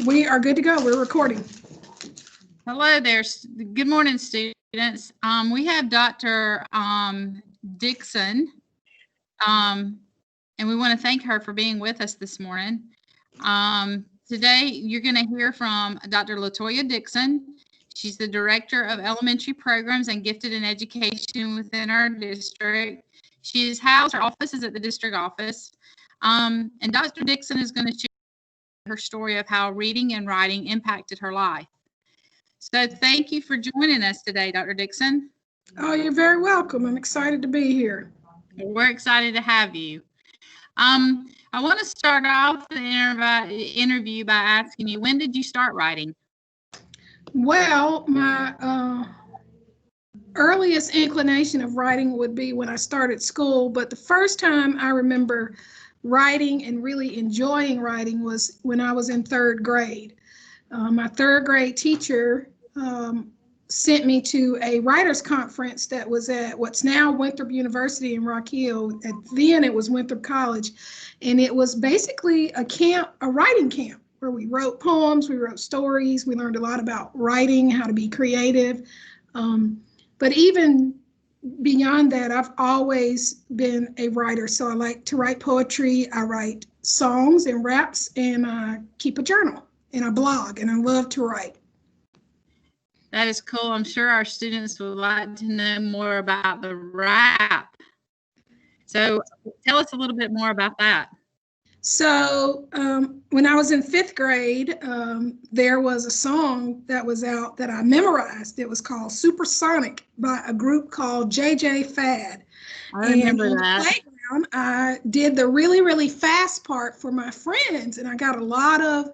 We are good to go. We're recording. Hello there. Good morning, students. We have Dr. Dixon, and we want to thank her for being with us this morning. Today, you're going to hear from Dr. Latoya Dixon. She's the Director of Elementary Programs and Gifted in Education within our district. She is housed, her office is at the district office. And Dr. Dixon is going to share her story of how reading and writing impacted her life. So thank you for joining us today, Dr. Dixon. Oh, you're very welcome. I'm excited to be here. We're excited to have you. I want to start off the interview by asking you, when did you start writing? Well, my earliest inclination of writing would be when I started school, but the first time I remember writing and really enjoying writing was when I was in third grade. My third grade teacher sent me to a writers conference that was at what's now Winthrop University in Rock Hill. Then it was Winthrop College, and it was basically a writing camp where we wrote poems, we wrote stories, we learned a lot about writing, how to be creative. But even beyond that, I've always been a writer. So I like to write poetry, I write songs and raps, and I keep a journal and I blog, and I love to write. That is cool. I'm sure our students would like to know more about the rap. So tell us a little bit more about that. So when I was in fifth grade, there was a song that was out that I memorized. It was called Supersonic by a group called JJ Fad. I remember and that. On the playground, I did the really, really fast part for my friends, and I got a lot of,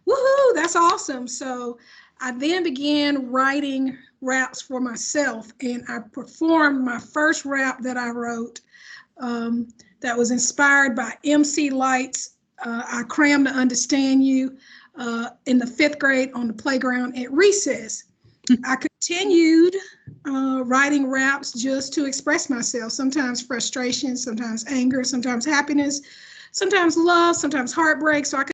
woohoo, that's awesome. So I then began writing raps for myself, and I performed my first rap that I wrote that was inspired by MC Light's I Cram to Understand You in the fifth grade on the playground at recess. I continued writing raps just to express myself, sometimes frustration, sometimes anger, sometimes happiness, sometimes love, sometimes heartbreak. So I could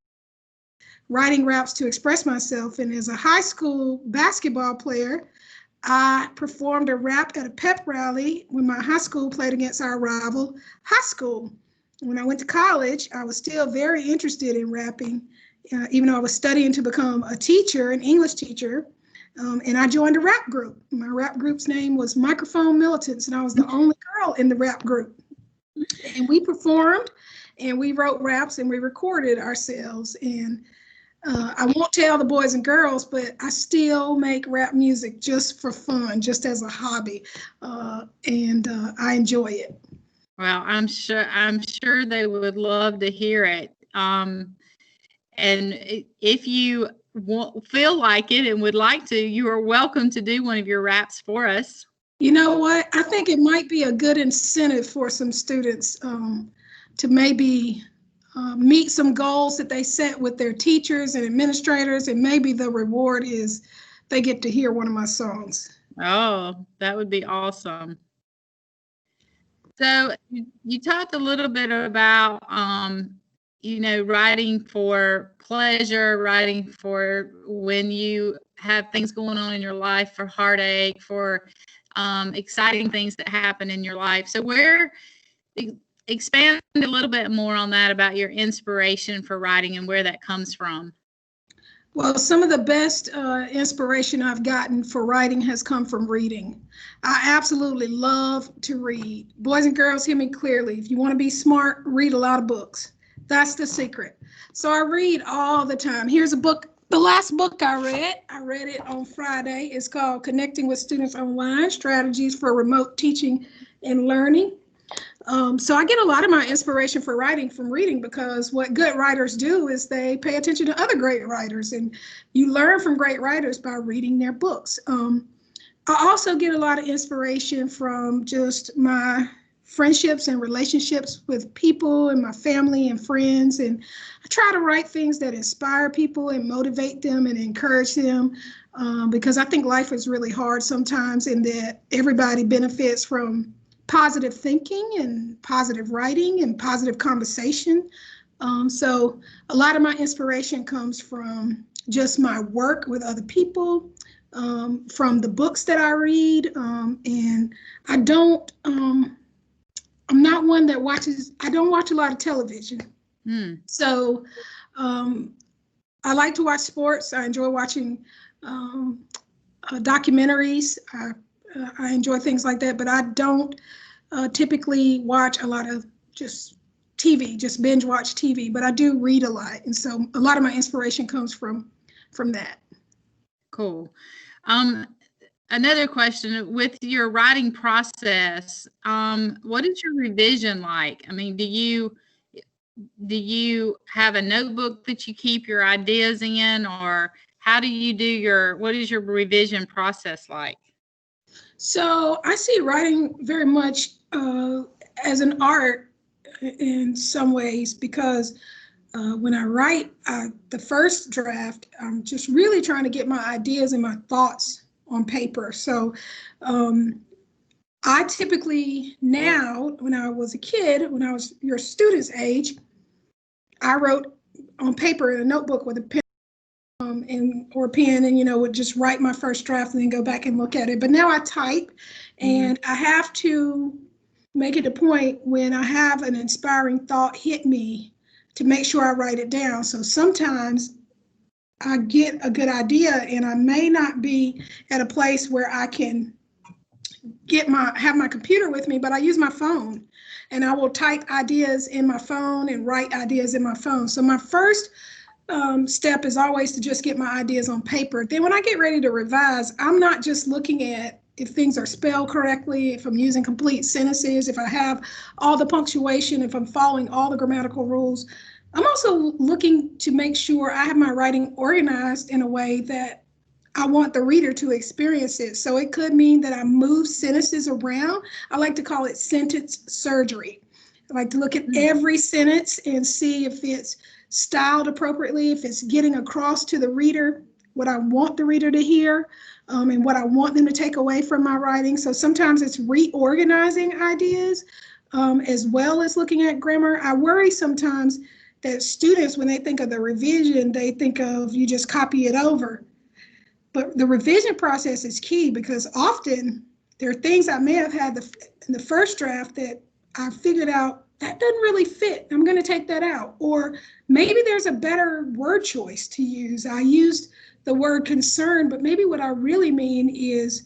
writing raps to express myself. And as a high school basketball player, I performed a rap at a pep rally when my high school played against our rival high school. When I went to college, I was still very interested in rapping, even though I was studying to become a teacher, an English teacher. And I joined a rap group. My rap group's name was Microphone Militants, and I was the only girl in the rap group. And we performed, and we wrote raps, and we recorded ourselves. And I won't tell the boys and girls, but I still make rap music just for fun, just as a hobby, and I enjoy it. Well, I'm sure they would love to hear it. And if you feel like it and would like to, you are welcome to do one of your raps for us. You know what? I think it might be a good incentive for some students to maybe meet some goals that they set with their teachers and administrators, and maybe the reward is they get to hear one of my songs. Oh, that would be awesome. So you talked a little bit about, writing for pleasure, writing for when you have things going on in your life, for heartache, for exciting things that happen in your life. So expand a little bit more on that, about your inspiration for writing and where that comes from. Well, some of the best inspiration I've gotten for writing has come from reading. I absolutely love to read. Boys and girls, hear me clearly. If you want to be smart, read a lot of books. That's the secret. So I read all the time. Here's a book. The last book I read it on Friday. It's called Connecting with Students Online, Strategies for Remote Teaching and Learning. So I get a lot of my inspiration for writing from reading, because what good writers do is they pay attention to other great writers, and you learn from great writers by reading their books. I also get a lot of inspiration from just my friendships and relationships with people and my family and friends. And I try to write things that inspire people and motivate them and encourage them, because I think life is really hard sometimes, and that everybody benefits from positive thinking and positive writing and positive conversation. So a lot of my inspiration comes from just my work with other people, from the books that I read, and I don't. I'm not one that watches. I don't watch a lot of television. So I like to watch sports. I enjoy watching documentaries. I enjoy things like that, but I don't typically watch a lot of just TV, just binge watch TV. But I do read a lot, and so a lot of my inspiration comes from that. Cool. Another question with your writing process, what is your revision like? I mean, do you have a notebook that you keep your ideas in, or how do you do what is your revision process like? So I see writing very much as an art in some ways, because when I write the first draft, I'm just really trying to get my ideas and my thoughts on paper. So I typically now, when I was a kid, when I was your student's age, I wrote on paper in a notebook with a pen or pen, and would just write my first draft and then go back and look at it. But now I type, and I have to make it a point when I have an inspiring thought hit me to make sure I write it down. So sometimes I get a good idea and I may not be at a place where I can have my computer with me, but I use my phone, and I will type ideas in my phone and write ideas in my phone. So my first step is always to just get my ideas on paper. Then when I get ready to revise, I'm not just looking at if things are spelled correctly, if I'm using complete sentences, if I have all the punctuation, if I'm following all the grammatical rules. I'm also looking to make sure I have my writing organized in a way that I want the reader to experience it. So it could mean that I move sentences around. I like to call it sentence surgery. I like to look at every sentence and see if it's styled appropriately, if it's getting across to the reader what I want the reader to hear, and what I want them to take away from my writing. So sometimes it's reorganizing ideas as well as looking at grammar. I worry sometimes that students, when they think of the revision, they think of you just copy it over. But the revision process is key, because often there are things I may have had in the first draft that I figured out that doesn't really fit. I'm going to take that out. Or maybe there's a better word choice to use. I used the word concern, but maybe what I really mean is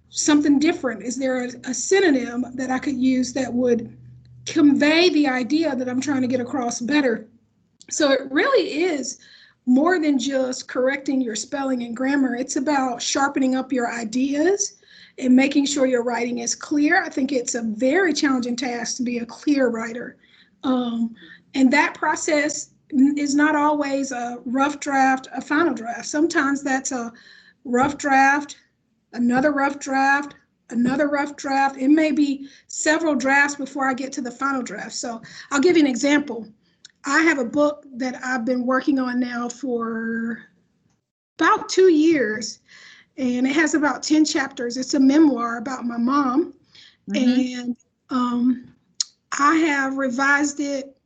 something different. Is there a synonym that I could use that would convey the idea that I'm trying to get across better? So it really is more than just correcting your spelling and grammar. It's about sharpening up your ideas and making sure your writing is clear. I think it's a very challenging task to be a clear writer. And that process is not always a rough draft, a final draft. Sometimes that's a rough draft, another rough draft, another rough draft. It may be several drafts before I get to the final draft. So I'll give you an example. I have a book that I've been working on now for about 2 years, and it has about 10 chapters. It's a memoir about my mom, and I have revised it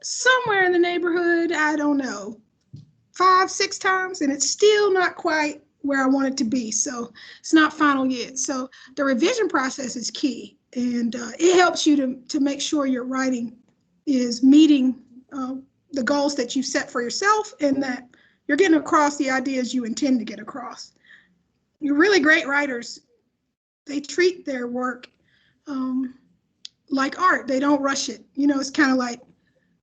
somewhere in the neighborhood, I don't know, 5, 6 times, and it's still not quite where I want it to be. So it's not final yet. So the revision process is key, and it helps you to make sure your writing is meeting the goals that you set for yourself, and that you're getting across the ideas you intend to get across. You're really great writers. They treat their work like art. They don't rush it. It's kind of like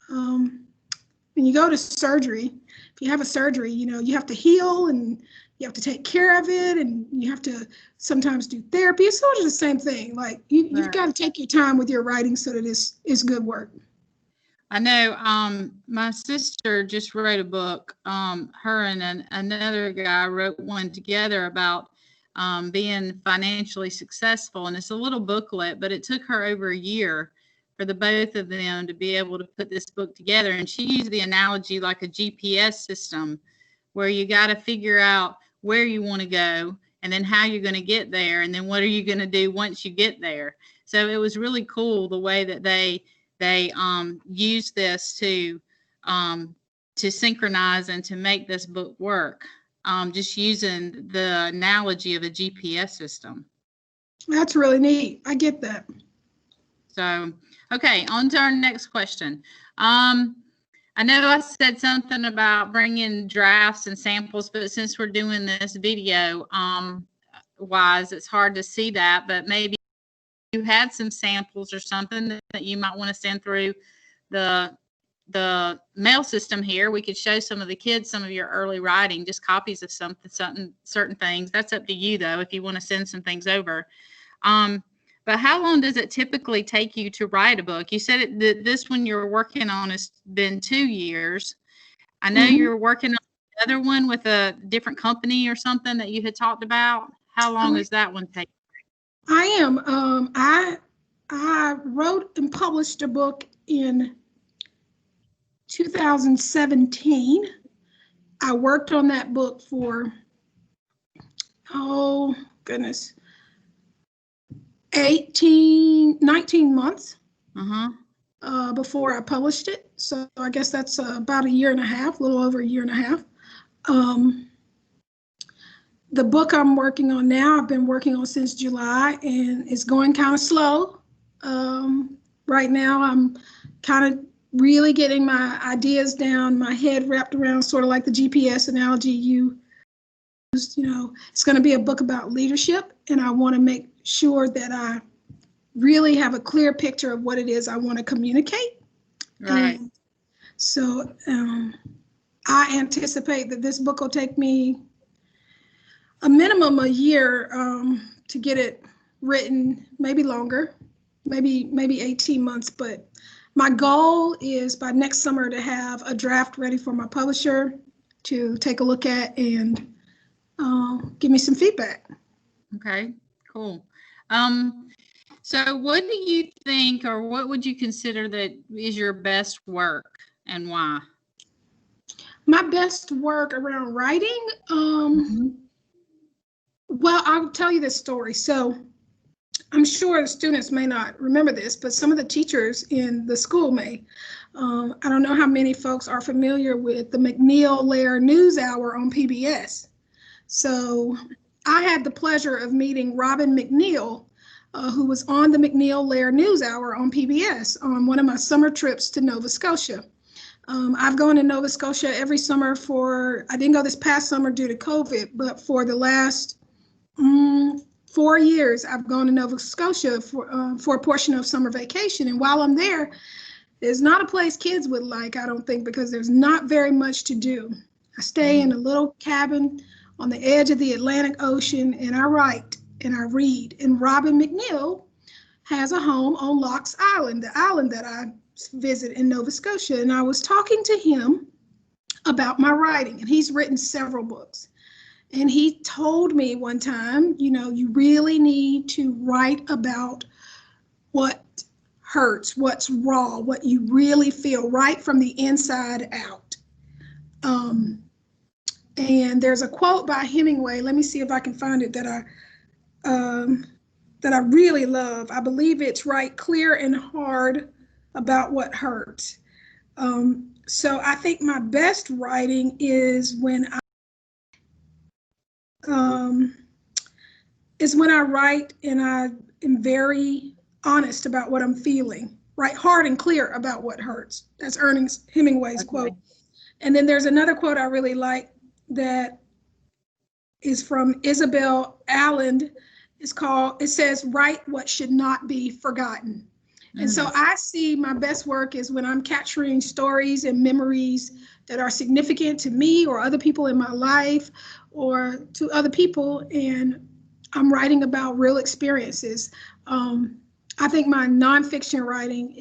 when you go to surgery, if you have a surgery, you have to heal and you have to take care of it, and you have to sometimes do therapy. It's sort of the same thing. Like you've got to take your time with your writing so that it's good work. I know my sister just wrote a book. Her and another guy wrote one together about being financially successful. And it's a little booklet, but it took her over a year for the both of them to be able to put this book together. And she used the analogy like a GPS system, where you got to figure out where you want to go, and then how you're going to get there, and then what are you going to do once you get there. So it was really cool the way that they they use this to synchronize and to make this book work, just using the analogy of a GPS system. That's really neat. I get that. So, okay, on to our next question. I know I said something about bringing drafts and samples, but since we're doing this video wise, it's hard to see that, but maybe you had some samples or something that you might want to send through the mail system here. We could show some of the kids some of your early writing, just copies of certain things. That's up to you though, if you want to send some things over. But how long does it typically take you to write a book? You said this one you're working on has been 2 years. I know you're working on another one with a different company or something that you had talked about. How long does that one take? I am. I wrote and published a book in 2017. I worked on that book for, oh goodness, 19 months before I published it. So I guess that's about a year and a half, a little over a year and a half. The book I'm working on now, I've been working on since July, and it's going kind of slow. Right now, I'm kind of really getting my ideas down, my head wrapped around sort of like the GPS analogy you used. You know, it's going to be a book about leadership, and I want to make sure that I really have a clear picture of what it is I want to communicate. Right. And so I anticipate that this book will take me a minimum a year to get it written, maybe longer, maybe 18 months. But my goal is by next summer to have a draft ready for my publisher to take a look at and give me some feedback. Okay, cool. So what do you think, or what would you consider that is your best work and why? My best work around writing, well, I'll tell you this story. So I'm sure the students may not remember this, but some of the teachers in the school may. I don't know how many folks are familiar with the McNeil-Lehrer News Hour on PBS. So I had the pleasure of meeting Robin McNeil, who was on the McNeil-Lehrer News Hour on PBS on one of my summer trips to Nova Scotia. I've gone to Nova Scotia every summer I didn't go this past summer due to COVID, but for the last 4 years, I've gone to Nova Scotia for a portion of summer vacation. And while I'm there, it's not a place kids would like, I don't think, because there's not very much to do. I stay in a little cabin on the edge of the Atlantic Ocean, and I write and I read. And Robin McNeil has a home on Locks Island, the island that I visit in Nova Scotia. And I was talking to him about my writing, and he's written several books. And he told me one time, you know, you really need to write about what hurts, what's raw, what you really feel, right from the inside out. And there's a quote by Hemingway. Let me see if I can find it that I really love. I believe it's "Write clear and hard about what hurts." So I think my best writing is when I write and I am very honest about what I'm feeling. Write hard and clear about what hurts. That's Ernest Hemingway's quote. And then there's another quote I really like that is from Isabel Allende. It says, "Write what should not be forgotten." And so I see my best work is when I'm capturing stories and memories that are significant to me or other people in my life or to other people, and I'm writing about real experiences. I think my nonfiction writing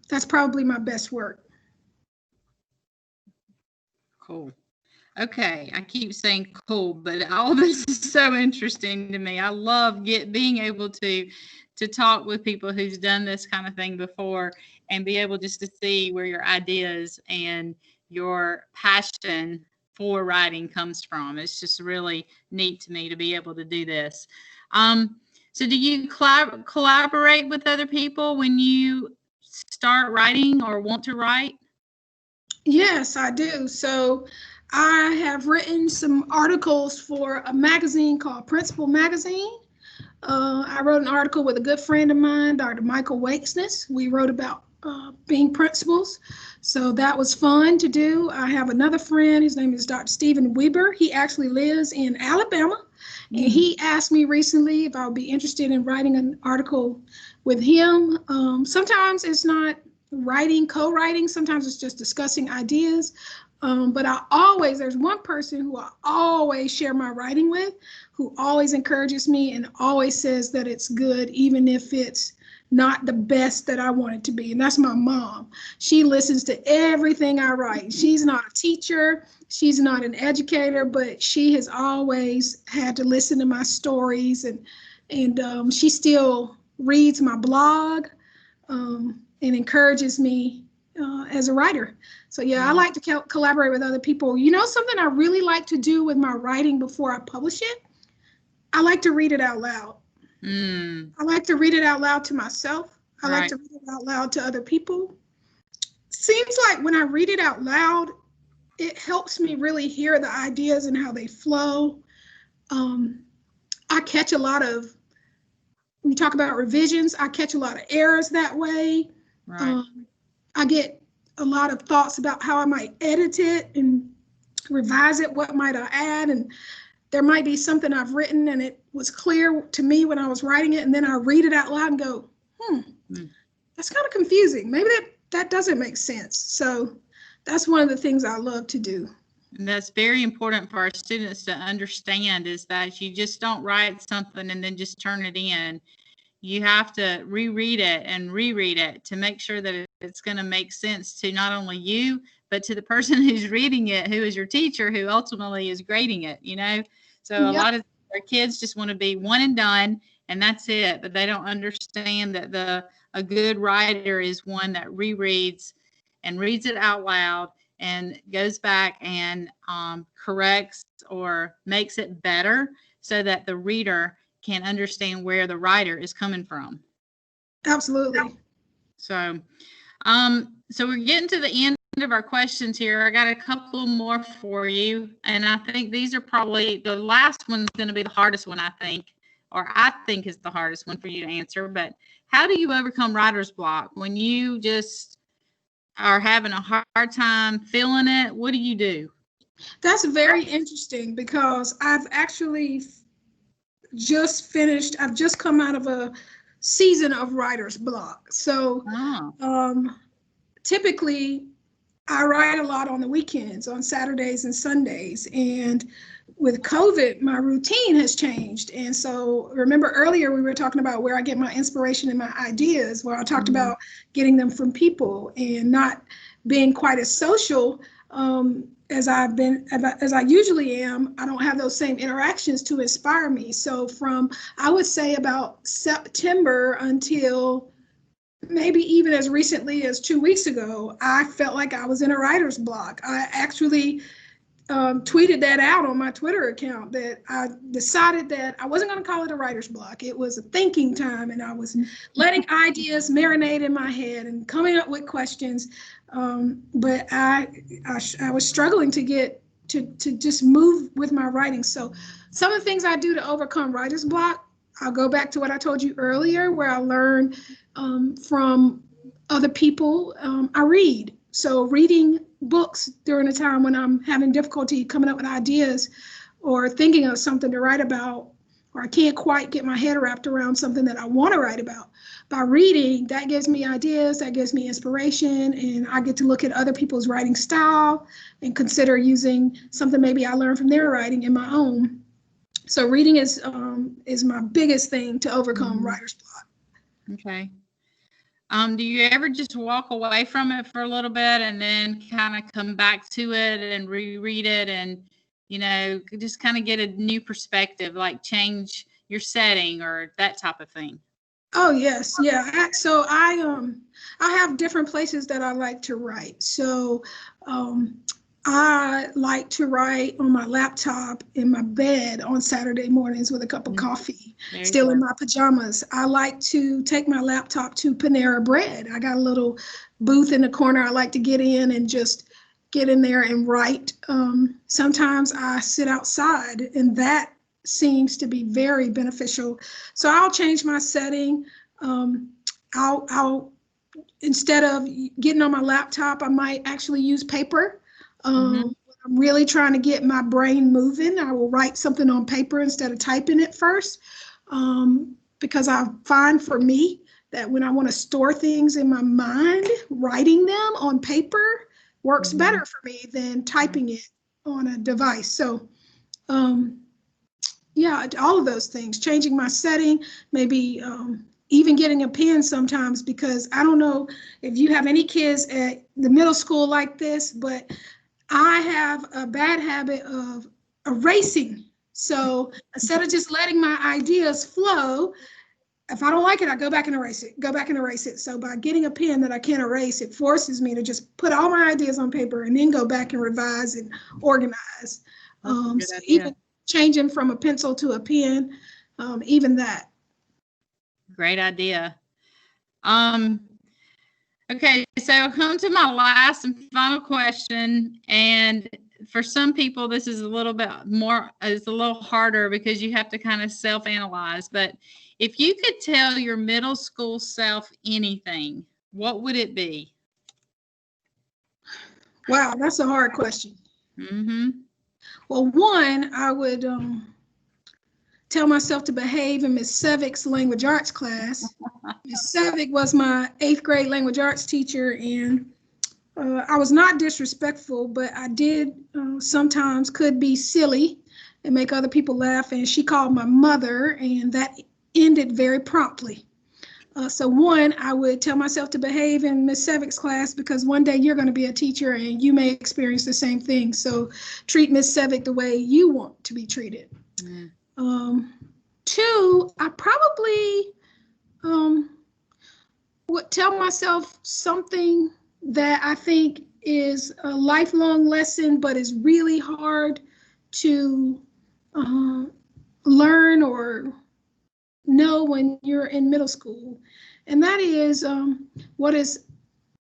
that's probably my best work. Cool. Okay, I keep saying cool, but all this is so interesting to me. I love being able to talk with people who's done this kind of thing before and be able just to see where your ideas and your passion for writing comes from. It's just really neat to me to be able to do this. So do you collaborate with other people when you start writing or want to write? Yes, I do. So I have written some articles for a magazine called Principal Magazine. I wrote an article with a good friend of mine, Dr. Michael Wakesness. We wrote about being principals. So that was fun to do. I have another friend. His name is Dr. Stephen Weber. He actually lives in Alabama. And he asked me recently if I would be interested in writing an article with him. Sometimes it's not co-writing. Sometimes it's just discussing ideas. But there's one person who I always share my writing with, who always encourages me and always says that it's good, even if it's not the best that I want it to be. And that's my mom. She listens to everything I write. She's not a teacher. She's not an educator, but she has always had to listen to my stories. And she still reads my blog and encourages me as a writer. So yeah, I like to collaborate with other people. You know, something I really like to do with my writing before I publish it, I like to read it out loud. I like to read it out loud to myself. I like to read it out loud to other people. Seems like when I read it out loud, it helps me really hear the ideas and how they flow. I catch a lot of, when you talk about revisions, I catch a lot of errors that way. Right. I get a lot of thoughts about how I might edit it and revise it. What might I add? And there might be something I've written and it was clear to me when I was writing it, and then I read it out loud and go, that's kind of confusing. Maybe that doesn't make sense. So that's one of the things I love to do. And that's very important for our students to understand, is that you just don't write something and then just turn it in. You have to reread it and reread it to make sure that it's going to make sense to not only you, but to the person who's reading it, who is your teacher, who ultimately is grading it, you know? So a lot of our kids just want to be one and done, and that's it. But they don't understand that a good writer is one that rereads and reads it out loud and goes back and corrects or makes it better so that the reader can understand where the writer is coming from. Absolutely. So, so we're getting to the end of our questions here. I got a couple more for you, and I think these are probably, the last one's going to be the hardest one, I think is the hardest one for you to answer. But how do you overcome writer's block when you just are having a hard time feeling it? What do you do? That's very interesting, because I've actually just come out of a season of writer's block. So typically I write a lot on the weekends, on Saturdays and Sundays. And with COVID, my routine has changed. And so remember earlier we were talking about where I get my inspiration and my ideas, where I talked about getting them from people and not being quite as social as I usually am. I don't have those same interactions to inspire me. So from, I would say, about September until maybe even as recently as 2 weeks ago, I felt like I was in a writer's block. I actually tweeted that out on my Twitter account, that I decided that I wasn't going to call it a writer's block. It was a thinking time, and I was letting ideas marinate in my head and coming up with questions. But I was struggling to get to just move with my writing. So some of the things I do to overcome writer's block, I'll go back to what I told you earlier, where I learn from other people. I read. So reading books during a time when I'm having difficulty coming up with ideas or thinking of something to write about, or I can't quite get my head wrapped around something that I want to write about. By reading, that gives me ideas, that gives me inspiration, and I get to look at other people's writing style and consider using something maybe I learned from their writing in my own. So reading is my biggest thing to overcome writer's block. Okay. Do you ever just walk away from it for a little bit and then kind of come back to it and reread it and, you know, just kind of get a new perspective, like change your setting or that type of thing? Oh, yes. Yeah. So I have different places that I like to write. So I like to write on my laptop in my bed on Saturday mornings with a cup of coffee, still in my pajamas. I like to take my laptop to Panera Bread. I got a little booth in the corner I like to get in and just get in there and write. Sometimes I sit outside, and that seems to be very beneficial. So I'll change my setting. I'll instead of getting on my laptop, I might actually use paper. I'm really trying to get my brain moving. I will write something on paper instead of typing it first, because I find for me that when I want to store things in my mind, writing them on paper works better for me than typing it on a device. So, yeah, all of those things, changing my setting, maybe even getting a pen sometimes, because I don't know if you have any kids at the middle school like this, but I have a bad habit of erasing. So instead of just letting my ideas flow, if I don't like it, I go back and erase it, go back and erase it. So by getting a pen that I can't erase, it forces me to just put all my ideas on paper and then go back and revise and organize. So even changing from a pencil to a pen, even that. Great idea. Okay, so I'll come to my last and final question. And for some people, this is a little bit more, it's a little harder because you have to kind of self-analyze. But if you could tell your middle school self anything, what would it be? Wow, that's a hard question. Well, one, I would tell myself to behave in Miss Sevick's language arts class. Miss Sevick was my 8th grade language arts teacher, and I was not disrespectful, but I did sometimes could be silly and make other people laugh, and she called my mother, and that ended very promptly. So one, I would tell myself to behave in Miss Sevick's class, because one day you're going to be a teacher and you may experience the same thing. So treat Miss Sevick the way you want to be treated. Two, I probably would tell myself something that I think is a lifelong lesson, but is really hard to learn or know when you're in middle school. And that is what is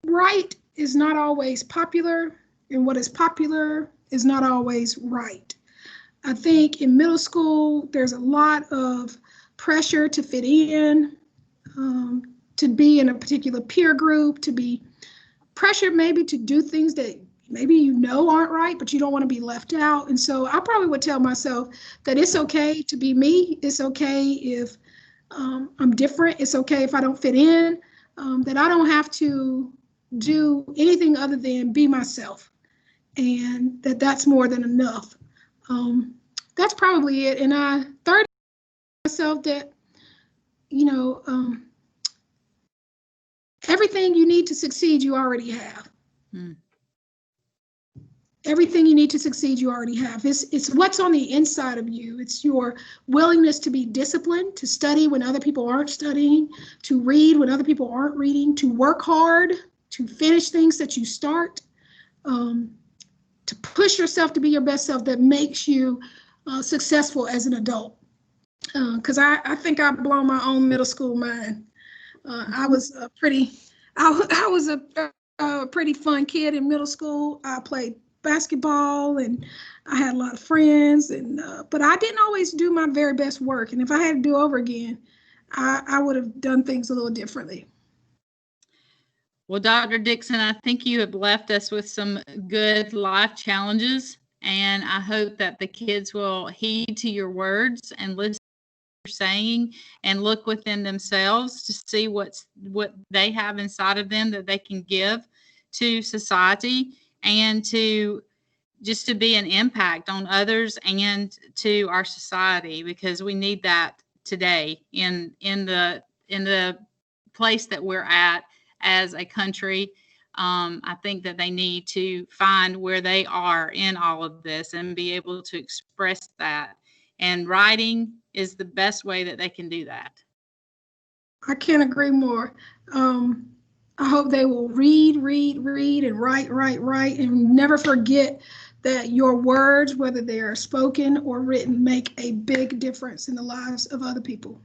right is not always popular, and what is popular is not always right. I think in middle school, there's a lot of pressure to fit in, to be in a particular peer group, to be pressured maybe to do things that maybe you know aren't right, but you don't want to be left out. And so I probably would tell myself that it's okay to be me. It's okay if I'm different. It's okay if I don't fit in, that I don't have to do anything other than be myself, and that's more than enough. That's probably it. And I third myself that, everything you need to succeed, you already have. Everything you need to succeed, you already have. It's what's on the inside of you. It's your willingness to be disciplined, to study when other people aren't studying, to read when other people aren't reading, to work hard, to finish things that you start, to push yourself to be your best self, that makes you successful as an adult. Because I think I've blown my own middle school mind. I was a pretty fun kid in middle school. I played basketball and I had a lot of friends, and but I didn't always do my very best work. And if I had to do over again, I would have done things a little differently. Well, Dr. Dixon, I think you have left us with some good life challenges, and I hope that the kids will heed to your words and listen to what you're saying and look within themselves to see what they have inside of them that they can give to society, and to just to be an impact on others and to our society, because we need that today in the place that we're at as a country. I think that they need to find where they are in all of this and be able to express that. And writing is the best way that they can do that. I can't agree more. I hope hope they will read, and write, and never forget that your words, whether they are spoken or written, make a big difference in the lives of other people.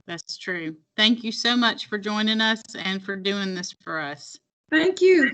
That's true. Thank you so much for joining us and for doing this for us. Thank you.